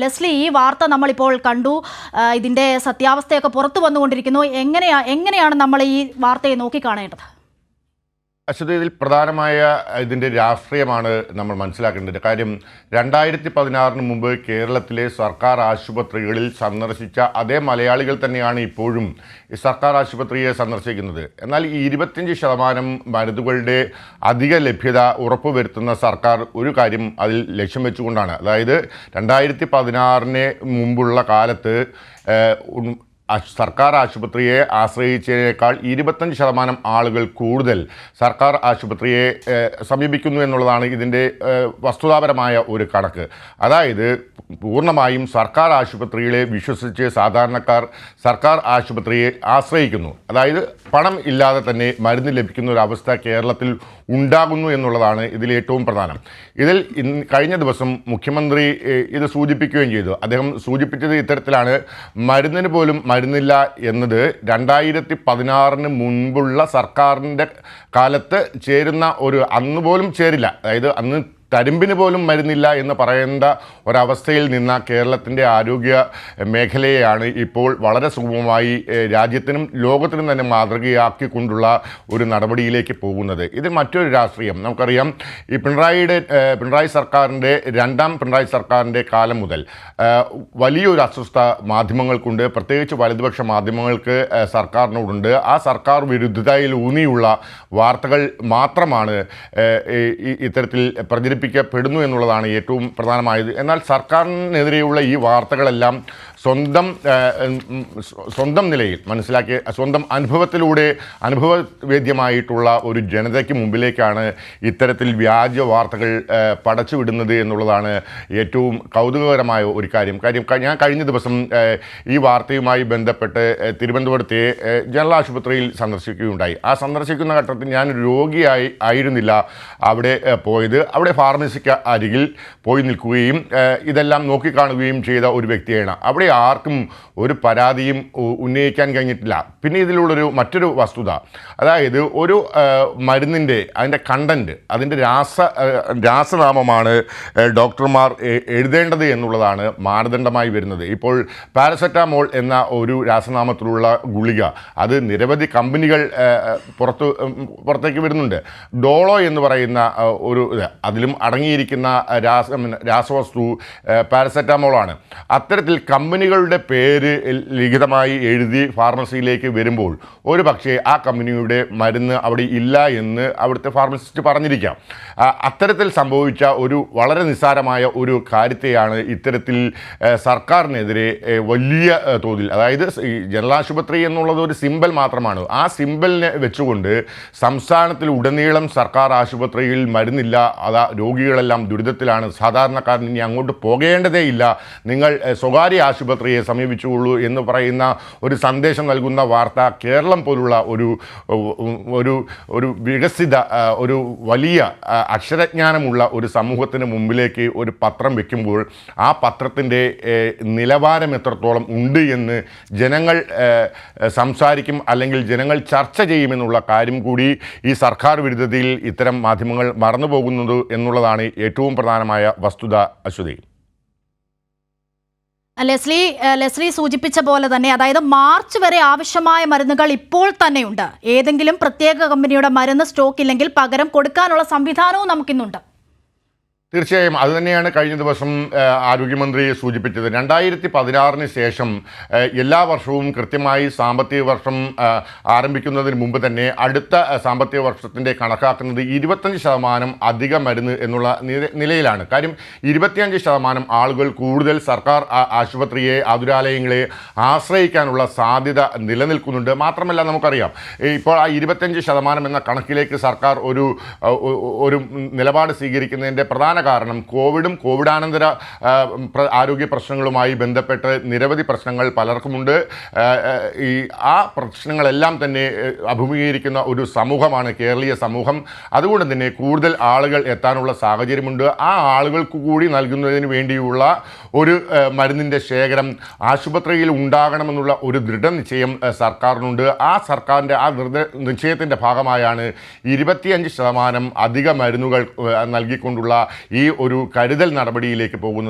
Leslie, ഈ വാർത്ത നമ്മളിപ്പോൾ കണ്ടു. ഇതിന്റെ സത്യാവസ്ഥയൊക്കെ പുറത്തു വന്നുകൊണ്ടിരിക്കുന്നു. എങ്ങനെയാണ് നമ്മൾ ഈ വാർത്തയെ നോക്കിക്കാണേണ്ടത്? അശ്വതി, ഇതിൽ പ്രധാനമായ ഇതിൻ്റെ രാഷ്ട്രീയമാണ് നമ്മൾ മനസ്സിലാക്കേണ്ടത്. കാര്യം 2016 മുമ്പ് കേരളത്തിലെ സർക്കാർ ആശുപത്രികളിൽ സന്ദർശിച്ച അതേ മലയാളികൾ തന്നെയാണ് ഇപ്പോഴും ഈ സർക്കാർ ആശുപത്രിയെ സന്ദർശിക്കുന്നത്. എന്നാൽ ഈ 25% മരുന്നുകളുടെ അധിക ലഭ്യത ഉറപ്പുവരുത്തുന്ന സർക്കാർ ഒരു കാര്യം അതിൽ ലക്ഷ്യം വെച്ചുകൊണ്ടാണ്. അതായത് 2016 മുമ്പുള്ള കാലത്ത് സർക്കാർ ആശുപത്രിയെ ആശ്രയിച്ചതിനേക്കാൾ 25% ആളുകൾ കൂടുതൽ സർക്കാർ ആശുപത്രിയെ സമീപിക്കുന്നു എന്നുള്ളതാണ് ഇതിൻ്റെ വസ്തുതാപരമായ ഒരു കണക്ക്. അതായത് പൂർണ്ണമായും സർക്കാർ ആശുപത്രികളെ വിശ്വസിച്ച് സാധാരണക്കാർ സർക്കാർ ആശുപത്രിയെ ആശ്രയിക്കുന്നു. അതായത് പണം ഇല്ലാതെ തന്നെ മരുന്ന് ലഭിക്കുന്ന ഒരു അവസ്ഥ കേരളത്തിൽ ഉണ്ടാകുന്നു എന്നുള്ളതാണ് ഇതിൽ ഏറ്റവും പ്രധാനം. ഇതിൽ കഴിഞ്ഞ ദിവസം മുഖ്യമന്ത്രി ഇത് സൂചിപ്പിക്കുകയും ചെയ്തു. അദ്ദേഹം സൂചിപ്പിച്ചത് ഇത്തരത്തിലാണ്: മരുന്നിന് പോലും മരുന്നില്ല എന്നത് 2016 മുൻപുള്ള സർക്കാരിൻ്റെ കാലത്ത് ചേരുന്ന അന്ന് പോലും ചേരില്ല. അതായത് അന്ന് തരിമ്പിന് പോലും മരുന്നില്ല എന്ന് പറയേണ്ട ഒരവസ്ഥയിൽ നിന്ന കേരളത്തിൻ്റെ ആരോഗ്യ മേഖലയെയാണ് ഇപ്പോൾ വളരെ സുഗമമായി രാജ്യത്തിനും ലോകത്തിനും തന്നെ മാതൃകയാക്കിക്കൊണ്ടുള്ള ഒരു നടപടിയിലേക്ക് പോകുന്നത്. ഇത് മറ്റൊരു രാഷ്ട്രീയം നമുക്കറിയാം. ഈ പിണറായി സർക്കാരിൻ്റെ രണ്ടാം പിണറായി സർക്കാരിൻ്റെ കാലം മുതൽ വലിയൊരു അസ്വസ്ഥ മാധ്യമങ്ങൾക്കുണ്ട്, പ്രത്യേകിച്ച് വലതുപക്ഷ മാധ്യമങ്ങൾക്ക് സർക്കാരിനോടുണ്ട്. ആ സർക്കാർ വിരുദ്ധതയിൽ ഊന്നിയുള്ള വാർത്തകൾ മാത്രമാണ് ഇത്തരത്തിൽ പ്രചരിപ്പിക്കപ്പെടുന്നു എന്നുള്ളതാണ് ഏറ്റവും പ്രധാനമായത്. എന്നാൽ സർക്കാരിനെതിരെയുള്ള ഈ വാർത്തകളെല്ലാം സ്വന്തം നിലയിൽ മനസ്സിലാക്കിയ സ്വന്തം അനുഭവവേദ്യമായിട്ടുള്ള ഒരു ജനതയ്ക്ക് മുമ്പിലേക്കാണ് ഇത്തരത്തിൽ വ്യാജ വാർത്തകൾ പടച്ചുവിടുന്നത് എന്നുള്ളതാണ് ഏറ്റവും കൗതുകകരമായ ഒരു കാര്യം. ഞാൻ കഴിഞ്ഞ ദിവസം ഈ വാർത്തയുമായി ബന്ധപ്പെട്ട് തിരുവനന്തപുരത്തെ ജനറൽ ആശുപത്രിയിൽ സന്ദർശിക്കുകയുണ്ടായി. ആ സന്ദർശിക്കുന്ന ഘട്ടത്തിൽ ഞാൻ ആയിരുന്നില്ല അവിടെ പോയത്. അവിടെ ഫാർമസിക്ക് അരികിൽ പോയി നിൽക്കുകയും ഇതെല്ലാം നോക്കിക്കാണുകയും ചെയ്ത ഒരു വ്യക്തിയാണ്. അവിടെ ആർക്കും ഒരു പരാതിയും ഉന്നയിക്കാൻ കഴിഞ്ഞിട്ടില്ല. പിന്നെ ഇതിലുള്ളൊരു മറ്റൊരു വസ്തുത, അതായത് ഒരു മരുന്നിൻ്റെ അതിൻ്റെ കണ്ടൻറ്റ്, അതിൻ്റെ രാസനാമമാണ് ഡോക്ടർമാർ എഴുതേണ്ടത് എന്നുള്ളതാണ് മാനദണ്ഡമായി വരുന്നത്. ഇപ്പോൾ പാരസെറ്റാമോൾ എന്ന ഒരു രാസനാമത്തിലുള്ള ഗുളിക അത് നിരവധി കമ്പനികൾ പുറത്തേക്ക് വരുന്നുണ്ട്. ഡോളോ എന്ന് പറയുന്ന ഒരു അതിലും അടങ്ങിയിരിക്കുന്ന രാസവസ്തു പാരസെറ്റാമോളാണ്. അത്തരത്തിൽ കമ്പനികളുടെ പേര് ലിഖിതമായി എഴുതി ഫാർമസിയിലേക്ക് വരുമ്പോൾ ഒരു പക്ഷേ ആ കമ്പനിയുടെ മരുന്ന് അവിടെ ഇല്ല എന്ന് അവിടുത്തെ ഫാർമസിസ്റ്റ് പറഞ്ഞിരിക്കാം. അത്തരത്തിൽ സംഭവിച്ച ഒരു വളരെ നിസ്സാരമായ ഒരു കാര്യത്തെയാണ് ഇത്തരത്തിൽ സർക്കാരിനെതിരെ വലിയ തോതിൽ, അതായത് ഈ ജനറൽ ആശുപത്രി എന്നുള്ളത് ഒരു സിമ്പൽ മാത്രമാണ്. ആ സിമ്പലിനെ വെച്ചുകൊണ്ട് സംസ്ഥാനത്തിൽ ഉടനീളം സർക്കാർ ആശുപത്രിയിൽ മരുന്നില്ല, രോഗികളെല്ലാം ദുരിതത്തിലാണ്, സാധാരണക്കാരൻ ഇനി അങ്ങോട്ട് പോകേണ്ടതേ ഇല്ല, നിങ്ങൾ സ്വകാര്യ ആശുപത്രിയെ സമീപിച്ചുകൊള്ളൂ എന്ന് പറയുന്ന ഒരു സന്ദേശം നൽകുന്ന വാർത്ത കേരളം പോലുള്ള ഒരു വികസിത ഒരു വലിയ അക്ഷരജ്ഞാനമുള്ള ഒരു സമൂഹത്തിന് മുമ്പിലേക്ക് ഒരു പത്രം വയ്ക്കുമ്പോൾ ആ പത്രത്തിൻ്റെ നിലവാരം എത്രത്തോളം ഉണ്ട് എന്ന് ജനങ്ങൾ സംസാരിക്കും, അല്ലെങ്കിൽ ജനങ്ങൾ ചർച്ച ചെയ്യുമെന്നുള്ള കാര്യം കൂടി ഈ സർക്കാർ വിരുദ്ധതയിൽ ഇത്തരം മാധ്യമങ്ങൾ മറന്നുപോകുന്നത് എന്നുള്ളതാണ് ഏറ്റവും പ്രധാനമായ വസ്തുത. അശ്വതി, ലെസ്ലി സൂചിപ്പിച്ച പോലെ തന്നെ, അതായത് മാർച്ച് വരെ ആവശ്യമായ മരുന്നുകൾ ഇപ്പോൾ തന്നെയുണ്ട്. ഏതെങ്കിലും പ്രത്യേക കമ്പനിയുടെ മരുന്ന് സ്റ്റോക്ക് ഇല്ലെങ്കിൽ പകരം കൊടുക്കാനുള്ള സംവിധാനവും നമുക്കിന്നുണ്ട്. തീർച്ചയായും അതുതന്നെയാണ് കഴിഞ്ഞ ദിവസം ആരോഗ്യമന്ത്രി സൂചിപ്പിച്ചത്. 2016 ശേഷം എല്ലാ വർഷവും കൃത്യമായി സാമ്പത്തിക വർഷം ആരംഭിക്കുന്നതിന് മുമ്പ് തന്നെ അടുത്ത സാമ്പത്തിക വർഷത്തിൻ്റെ കണക്കാക്കുന്നത് 25% അധിക മരുന്ന് എന്നുള്ള നിലയിലാണ്. കാര്യം 25% ആളുകൾ കൂടുതൽ സർക്കാർ ആശുപത്രിയെ, ആതുരാലയങ്ങളെ ആശ്രയിക്കാനുള്ള സാധ്യത നിലനിൽക്കുന്നുണ്ട്. മാത്രമല്ല നമുക്കറിയാം, ഇപ്പോൾ ആ 25% എന്ന കണക്കിലേക്ക് സർക്കാർ ഒരു നിലപാട് സ്വീകരിക്കുന്നതിൻ്റെ പ്രധാന കാരണം കോവിഡാനന്തര ആരോഗ്യ പ്രശ്നങ്ങളുമായി ബന്ധപ്പെട്ട് നിരവധി പ്രശ്നങ്ങൾ പലർക്കുമുണ്ട്. ആ പ്രശ്നങ്ങളെല്ലാം തന്നെ അഭിമുഖീകരിക്കുന്ന ഒരു സമൂഹമാണ് കേരളീയ സമൂഹം. അതുകൊണ്ട് തന്നെ കൂടുതൽ ആളുകൾ എത്താനുള്ള സാഹചര്യമുണ്ട്. ആ ആളുകൾക്ക് കൂടി നൽകുന്നതിന് വേണ്ടിയുള്ള ഒരു മരുന്നിൻ്റെ ശേഖരം ആശുപത്രിയിൽ ഉണ്ടാകണമെന്നുള്ള ഒരു ദൃഢനിശ്ചയം സർക്കാരിനുണ്ട്. ആ സർക്കാരിൻ്റെ ആ നിശ്ചയത്തിൻ്റെ ഭാഗമായാണ് 25% അധിക മരുന്നുകൾ നൽകിക്കൊണ്ടുള്ള ഈ ഒരു കരുതൽ നടപടിയിലേക്ക് പോകുന്നത്.